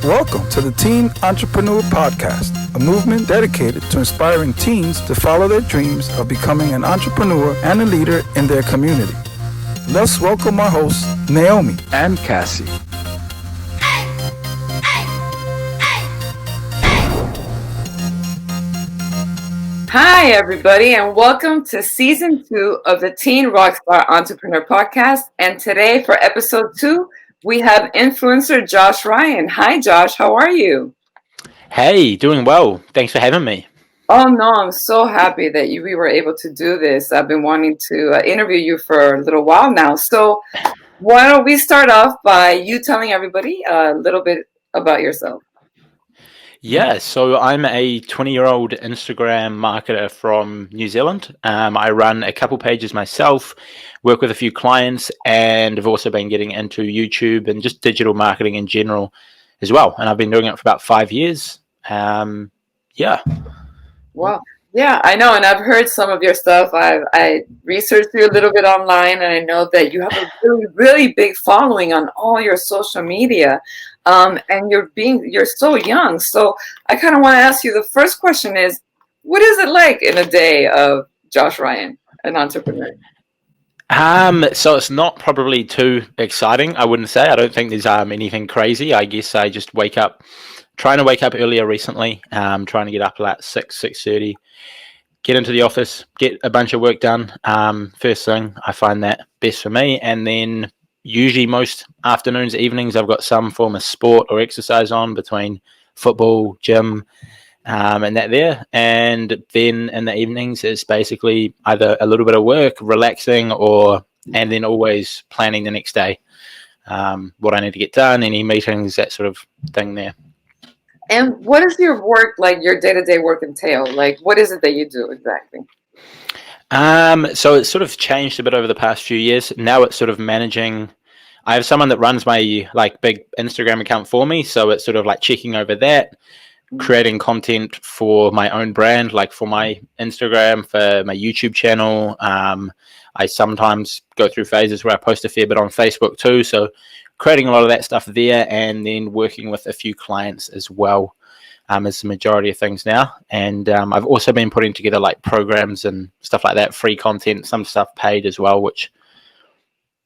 Welcome to the Teen Entrepreneur Podcast, a movement dedicated to inspiring teens to follow their dreams of becoming an entrepreneur and a leader in their community. Let's welcome our hosts, Naomi and Cassie. Hi, everybody, and welcome to Season 2 of the Teen Rockstar Entrepreneur Podcast. And today, for Episode 2, we have influencer Josh Ryan. Hi, Josh. How are you? Hey, doing well. Thanks for having me. Oh, no, I'm so happy that we were able to do this. I've been wanting to interview you for a little while now. So why don't we start off by you telling everybody a little bit about yourself? Yeah, so I'm a 20-year-old Instagram marketer from New Zealand. I run a couple pages myself, work with a few clients, and I've also been getting into YouTube and just digital marketing in general as well. And I've been doing it for about 5 years. Yeah. Wow. Yeah, I know. And I've heard some of your stuff. I researched you a little bit online, and I know that you have a really, really big following on all your social media. And you're so young. So I kind of want to ask you, the first question is, what is it like in a day of Josh Ryan, an entrepreneur? So it's not probably too exciting, I wouldn't say. I don't think there's anything crazy. I guess I just trying to wake up earlier recently, trying to get up at 6:30, get into the office, get a bunch of work done. First thing, I find that best for me. And then usually most afternoons, evenings, I've got some form of sport or exercise on between football, gym, and that there. And then in the evenings, it's basically either a little bit of work, relaxing, and then always planning the next day, what I need to get done, any meetings, that sort of thing there. And what does your work, like your day-to-day work, entail? Like, what is it that you do exactly? So it's sort of changed a bit over the past few years. Now it's sort of managing. I have someone that runs my big Instagram account for me. So it's sort of like checking over that, creating content for my own brand, like for my Instagram, for my YouTube channel. I sometimes go through phases where I post a fair bit on Facebook too. So creating a lot of that stuff there, and then working with a few clients as well. Is the majority of things now. And I've also been putting together like programs and stuff like that, free content, some stuff paid as well, which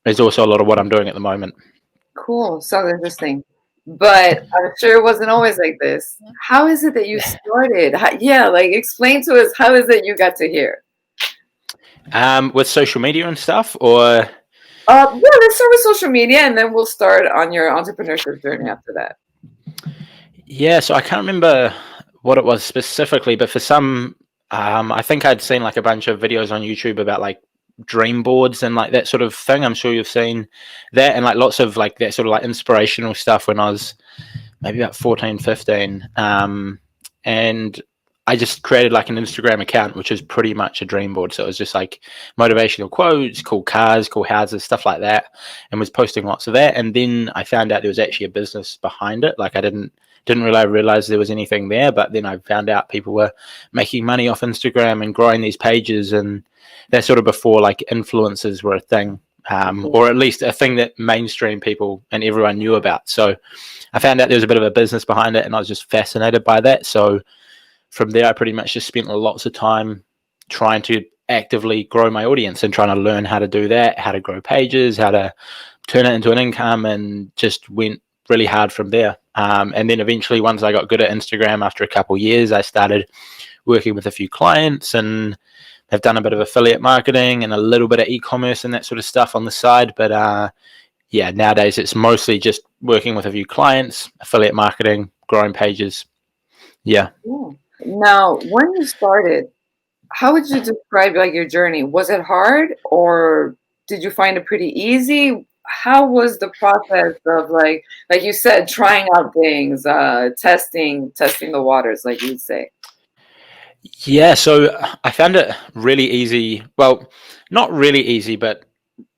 is also a lot of what I'm doing at the moment. Cool. Sounds interesting. But I'm sure it wasn't always like this. How is it that you started? Explain to us, how is it you got to here? With social media and stuff, or? Let's start with social media, and then we'll start on your entrepreneurship journey after that. Yeah, so I can't remember what it was specifically, but for some, I think I'd seen like a bunch of videos on YouTube about like dream boards and like that sort of thing. I'm sure you've seen that, and like lots of like that sort of like inspirational stuff when I was maybe about 14, 15. And I just created like an Instagram account, which is pretty much a dream board. So it was just like motivational quotes, cool cars, cool houses, stuff like that, and was posting lots of that. And then I found out there was actually a business behind it. Like I didn't really realize there was anything there, but then I found out people were making money off Instagram and growing these pages, and that's sort of before like influencers were a thing, or at least a thing that mainstream people and everyone knew about. So I found out there was a bit of a business behind it, and I was just fascinated by that. So from there, I pretty much just spent lots of time trying to actively grow my audience and trying to learn how to do that, how to grow pages, how to turn it into an income, and just went really hard from there. And then eventually, once I got good at Instagram after a couple of years, I started working with a few clients, and they've done a bit of affiliate marketing and a little bit of e-commerce and that sort of stuff on the side. But nowadays it's mostly just working with a few clients, affiliate marketing, growing pages. Yeah. Now, when you started, how would you describe like your journey? Was it hard, or did you find it pretty easy? How was the process of like you said, trying out things, testing the waters, like you'd say? Yeah, so I found it really easy. Well, not really easy, but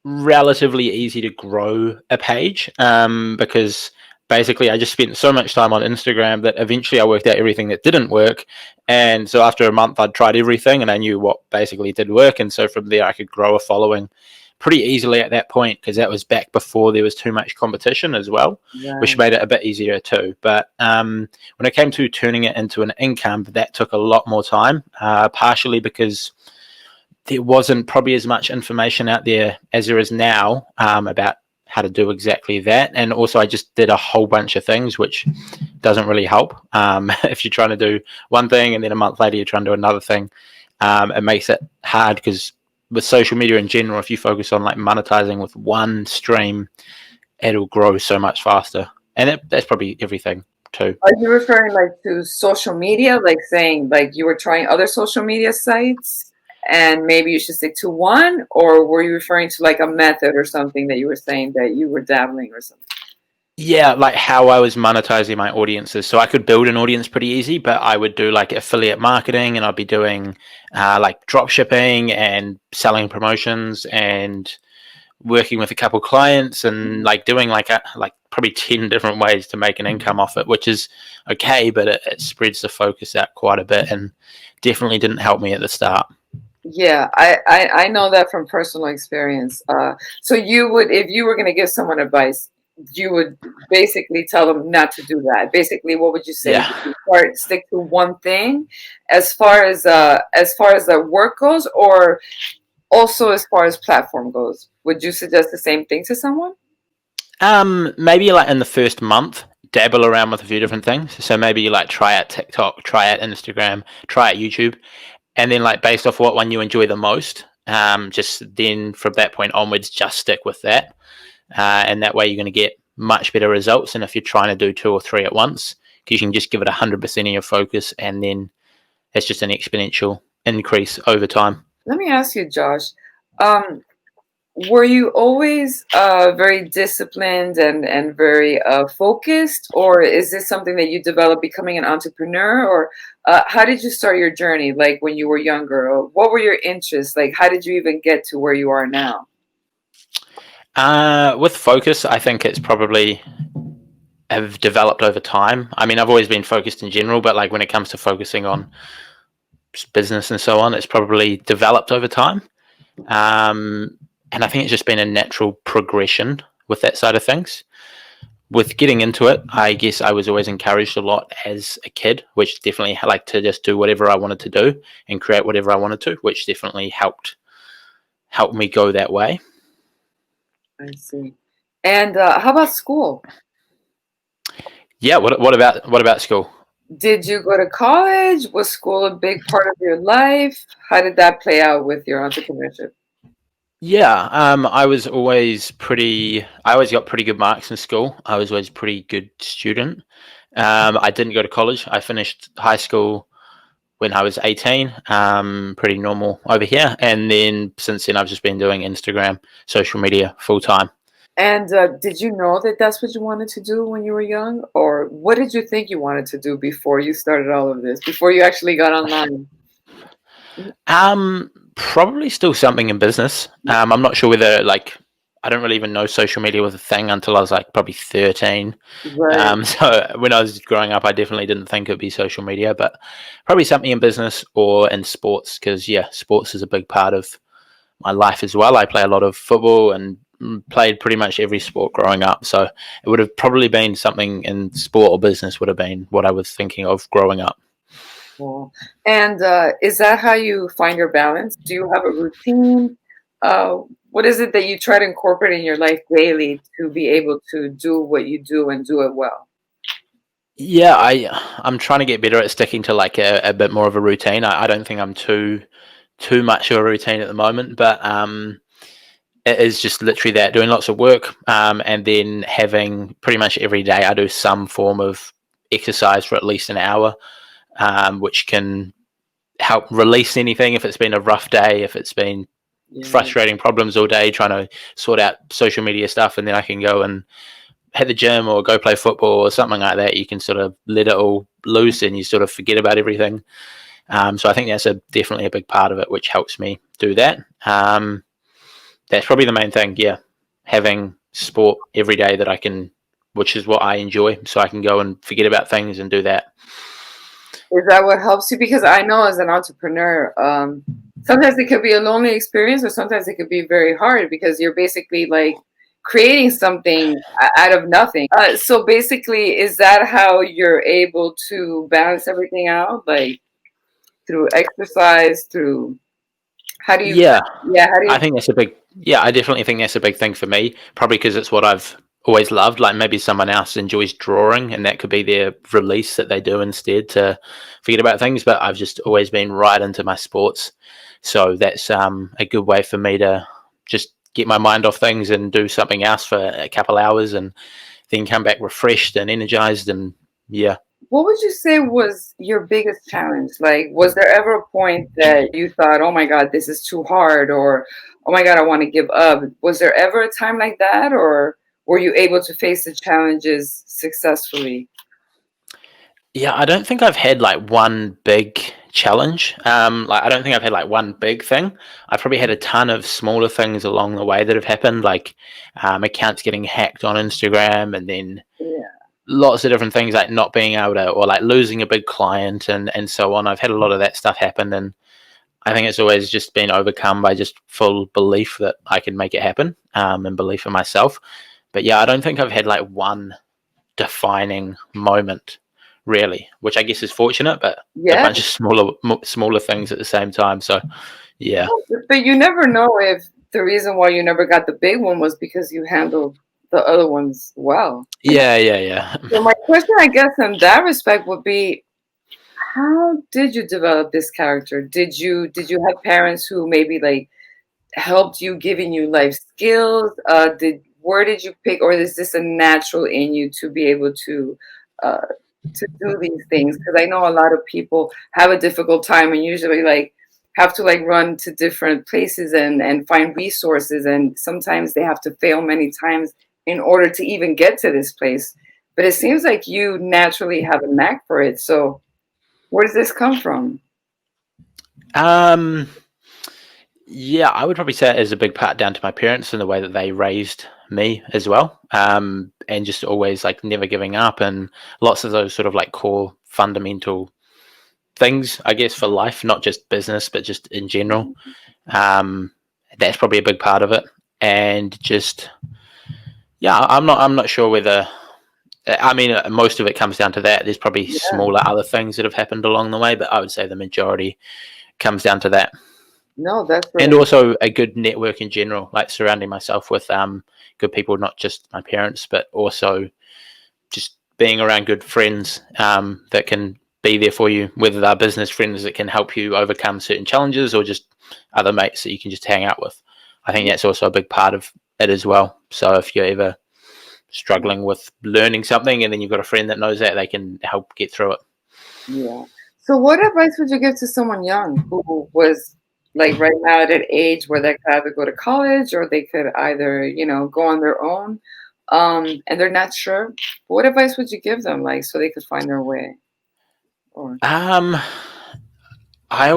relatively easy to grow a page, because basically I just spent so much time on Instagram that eventually I worked out everything that didn't work. And so after a month, I'd tried everything and I knew what basically did work. And so from there, I could grow a following pretty easily at that point, because that was back before there was too much competition as well, which Right. made it a bit easier too. But when it came to turning it into an income, that took a lot more time, partially because there wasn't probably as much information out there as there is now about how to do exactly that. And also I just did a whole bunch of things, which doesn't really help. If you're trying to do one thing and then a month later you're trying to do another thing, it makes it hard, because with social media in general, if you focus on like monetizing with one stream, it'll grow so much faster. And that's probably everything too. Are you referring like to social media, like saying like you were trying other social media sites and maybe you should stick to one, or were you referring to like a method or something that you were saying that you were dabbling or something? Yeah, like how I was monetizing my audiences. So I could build an audience pretty easy, but I would do like affiliate marketing, and I'd be doing like drop shipping and selling promotions and working with a couple clients, and like doing like probably 10 different ways to make an income off it, which is okay, but it spreads the focus out quite a bit, and definitely didn't help me at the start. Yeah, I know that from personal experience. So you would, if you were going to give someone advice, you would basically tell them not to do that. Basically, what would you say? Yeah. Would you stick to one thing as far as the work goes, or also as far as platform goes? Would you suggest the same thing to someone? Maybe like in the first month, dabble around with a few different things. So maybe you like try out TikTok, try out Instagram, try out YouTube, and then like based off what one you enjoy the most, just then from that point onwards, just stick with that, and that way you're going to get much better results than if you're trying to do 2 or 3 at once, because you can just give it 100% of your focus, and then it's just an exponential increase over time. Let me ask you, Josh. Were you always very disciplined and very focused, or is this something that you developed becoming an entrepreneur, or how did you start your journey? Like when you were younger, or what were your interests? Like how did you even get to where you are now? With focus, I think it's probably have developed over time. I mean, I've always been focused in general, but like when it comes to focusing on business and so on, it's probably developed over time. And I think it's just been a natural progression with that side of things. With getting into it, I guess I was always encouraged a lot as a kid, which definitely like to just do whatever I wanted to do and create whatever I wanted to, which definitely helped me go that way. I see. And how about school? Yeah. What about school? Did you go to college? Was school a big part of your life? How did that play out with your entrepreneurship? Yeah, I was always pretty. I always got pretty good marks in school. I was always a pretty good student. I didn't go to college. I finished high school when I was 18. Pretty normal over here. And then since then, I've just been doing Instagram, social media full time. And did you know that that's what you wanted to do when you were young? Or what did you think you wanted to do before you started all of this, before you actually got online? Probably still something in business. I'm not sure whether like I don't really even know social media was a thing until I was like probably 13. Right. So when I was growing up, I definitely didn't think it'd be social media, but probably something in business or in sports, because yeah, sports is a big part of my life as well. I play a lot of football and played pretty much every sport growing up. So it would have probably been something in sport or business would have been what I was thinking of growing up. Cool. And is that how you find your balance? Do you have a routine? What is it that you try to incorporate in your life daily to be able to do what you do and do it well? Yeah, I'm trying to get better at sticking to like a bit more of a routine. I don't think I'm too much of a routine at the moment, but it is just literally that, doing lots of work, and then having pretty much every day I do some form of exercise for at least an hour, which can help release anything if it's been a rough day, if it's been Yeah. frustrating problems all day trying to sort out social media stuff, and then I can go and hit the gym or go play football or something like that. You can sort of let it all loose and you sort of forget about everything. So I think that's definitely a big part of it, which helps me do that. That's probably the main thing. Yeah, having sport every day that I can, which is what I enjoy, so I can go and forget about things and do that. Is that what helps you? Because I know as an entrepreneur, sometimes it could be a lonely experience, or sometimes it could be very hard because you're basically like creating something out of nothing. So basically, is that how you're able to balance everything out, like through exercise, through how do you? Yeah, Yeah, how do I you? think that's a big. Yeah, I definitely think that's a big thing for me. Probably because it's what I've always loved. Like maybe someone else enjoys drawing, and that could be their release that they do instead to forget about things. But I've just always been right into my sports, so that's a good way for me to just get my mind off things and do something else for a couple hours, and then come back refreshed and energized. And yeah. What would you say was your biggest challenge? Like, was there ever a point that you thought, "Oh my God, this is too hard," or "Oh my God, I want to give up"? Was there ever a time like that, or were you able to face the challenges successfully? Yeah, I don't think I've had like one big challenge. Like I don't think I've had like one big thing. I've probably had a ton of smaller things along the way that have happened, like accounts getting hacked on Instagram, and then Yeah. lots of different things like not being able to, or like losing a big client, and so on. I've had a lot of that stuff happen, and I think it's always just been overcome by just full belief that I can make it happen, and belief in myself. But yeah, I don't think I've had like one defining moment really, which I guess is fortunate, but a Yeah. bunch of smaller things at the same time. So yeah. But you never know if the reason why you never got the big one was because you handled the other ones well. Yeah. So my question, I guess, in that respect would be, how did you develop this character? Did you have parents who maybe like helped you, giving you life skills? Did Where did you pick, or is this a natural in you to be able uh, to do these things? Because I know a lot of people have a difficult time and usually like have to like run to different places and find resources, and sometimes they have to fail many times in order to even get to this place. But it seems like you naturally have a knack for it. So where does this come from? um yeah, I would probably say it is a big part down to my parents and the way that they raised me as well, and just always like never giving up, and lots of those sort of like core fundamental things, I guess, for life, not just business but just in general. um that's probably a big part of it. And just yeah, I'm not sure whether, I mean, most of it comes down to that. There's probably Yeah, smaller other things that have happened along the way, but I would say the majority comes down to that. no, that's And really also a good network in general, like surrounding myself with good people, not just my parents, but also just being around good friends that can be there for you, whether they're business friends that can help you overcome certain challenges, or just other mates that you can just hang out with. I think that's also a big part of it as well. So if you're ever struggling with learning something and then you've got a friend that knows that, they can help get through it. yeah. So what advice would you give to someone young who was like right now at an age where they could either go to college or they could either, go on their own, and they're not sure? What advice would you give them, like, so they could find their way? Or Um, I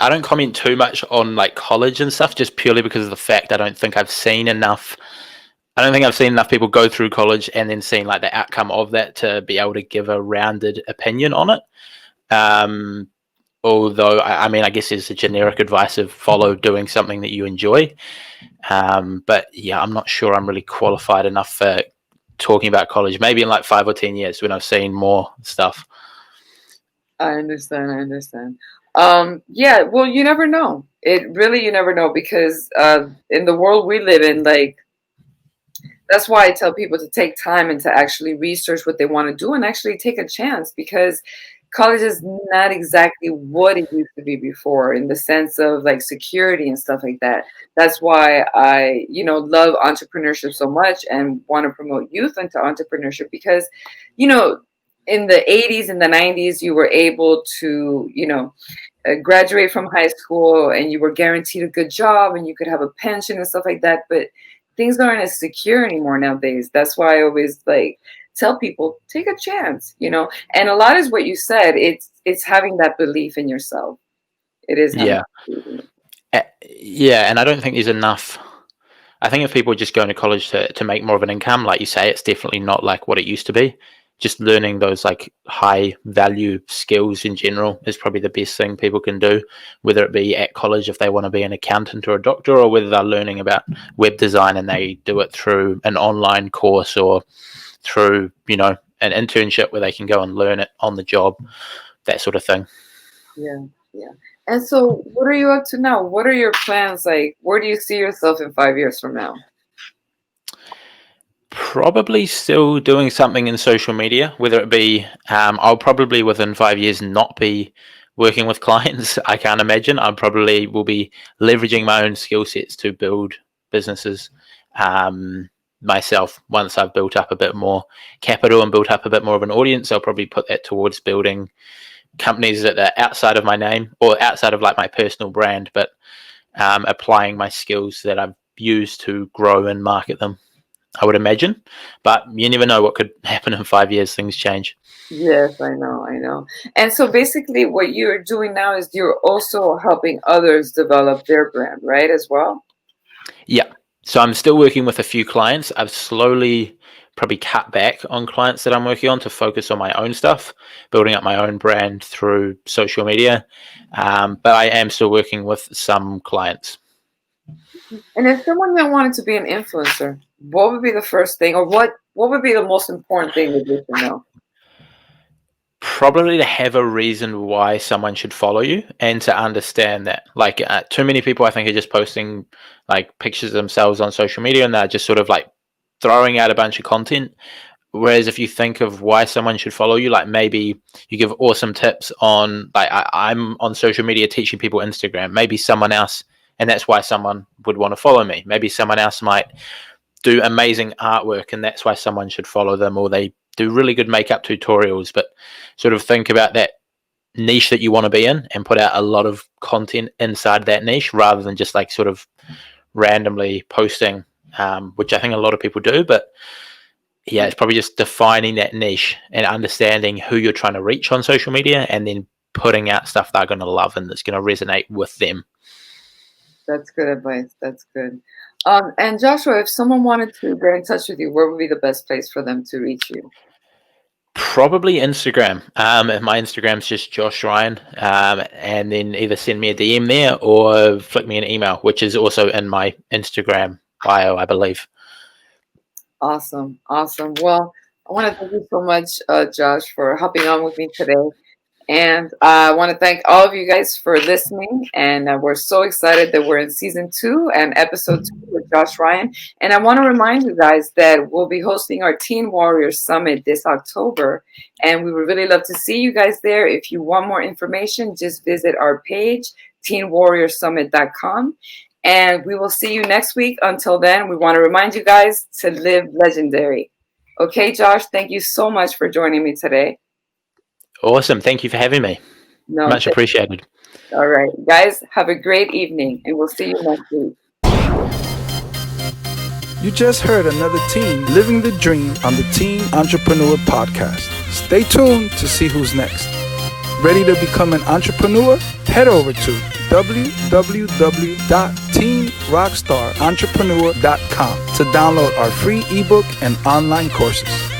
don't comment too much on like college and stuff, just purely because of the fact I don't think I've seen enough. I don't think I've seen enough people go through college and then seen like the outcome of that to be able to give a rounded opinion on it. Um, Although I mean, I guess there's a generic advice of follow doing something that you enjoy. But yeah, I'm not sure I'm really qualified enough for talking about college. Maybe in like 5 or 10 years when I've seen more stuff. I understand. I understand. Yeah. Well, you never know. You never know because in the world we live in, like that's why I tell people to take time and to actually research what they want to do and actually take a chance because college is not exactly what it used to be before in the sense of like security and stuff like that. That's why I, love entrepreneurship so much and want to promote youth into entrepreneurship because, you know, in the 80s and the 90s, you were able to, graduate from high school and you were guaranteed a good job and you could have a pension and stuff like that. But things aren't as secure anymore nowadays. That's why I always like tell people take a chance, And a lot is what you said. It's having that belief in yourself. It is having Yeah. that belief in yourself. Yeah, and I don't think there's enough. I think if people are just going to college to make more of an income, like you say, it's definitely not like what it used to be. just learning those like high value skills in general is probably the best thing people can do, whether it be at college if they want to be an accountant or a doctor, or whether they're learning about web design and they do it through an online course or through, you know, an internship where they can go and learn it on the job, that sort of thing. Yeah. And so what are you up to now? What are your plans? Like, where do you see yourself in 5 years from now? Probably still doing something in social media, whether it be, I'll probably within 5 years not be working with clients. I can't imagine. I probably will be leveraging my own skill sets to build businesses myself. Once I've built up a bit more capital and built up a bit more of an audience, I'll probably put that towards building companies that are outside of my name or outside of like my personal brand, but applying my skills that I've used to grow and market them, I would imagine. But you never know what could happen in 5 years. Things change. Yes, I know. And so basically what you're doing now is you're also helping others develop their brand, right, as well? Yeah. So I'm still working with a few clients. I've slowly probably cut back on clients that I'm working on to focus on my own stuff, building up my own brand through social media. But I am still working with some clients. And if someone that wanted to be an influencer, what would be the first thing, or what would be the most important thing that they should know? Probably to have a reason why someone should follow you, and to understand that, like, too many people I think are just posting like pictures of themselves on social media and they're just sort of like throwing out a bunch of content. Whereas if you think of why someone should follow you, like maybe you give awesome tips on, like I'm on social media teaching people Instagram, maybe someone else, and that's why someone would want to follow me. Maybe someone else might do amazing artwork and that's why someone should follow them, or they do really good makeup tutorials. But sort of think about that niche that you want to be in and put out a lot of content inside that niche, rather than just like sort of randomly posting, which I think a lot of people do. But yeah, it's probably just defining that niche and understanding who you're trying to reach on social media, and then putting out stuff they're going to love and that's going to resonate with them. That's good advice. That's good. And Joshua, if someone wanted to get in touch with you, where would be the best place for them to reach you? Probably Instagram. My Instagram's just Josh Ryan, and then either send me a DM there or flick me an email, which is also in my Instagram bio, I believe. Awesome. Well, I want to thank you so much, Josh, for hopping on with me today. And I want to thank all of you guys for listening. And we're so excited that we're in season 2 and episode 2 with Josh Ryan. And I want to remind you guys that we'll be hosting our Teen Warriors Summit this October. And we would really love to see you guys there. If you want more information, just visit our page, teenwarriorsummit.com. And we will see you next week. Until then, we want to remind you guys to live legendary. Okay, Josh, thank you so much for joining me today. Awesome. Thank you for having me. Much appreciated. All right, guys, have a great evening, and we'll see you next week. You just heard another teen living the dream on the Teen Entrepreneur Podcast. Stay tuned to see who's next. Ready to become an entrepreneur? Head over to www.teenrockstarentrepreneur.com to download our free ebook and online courses.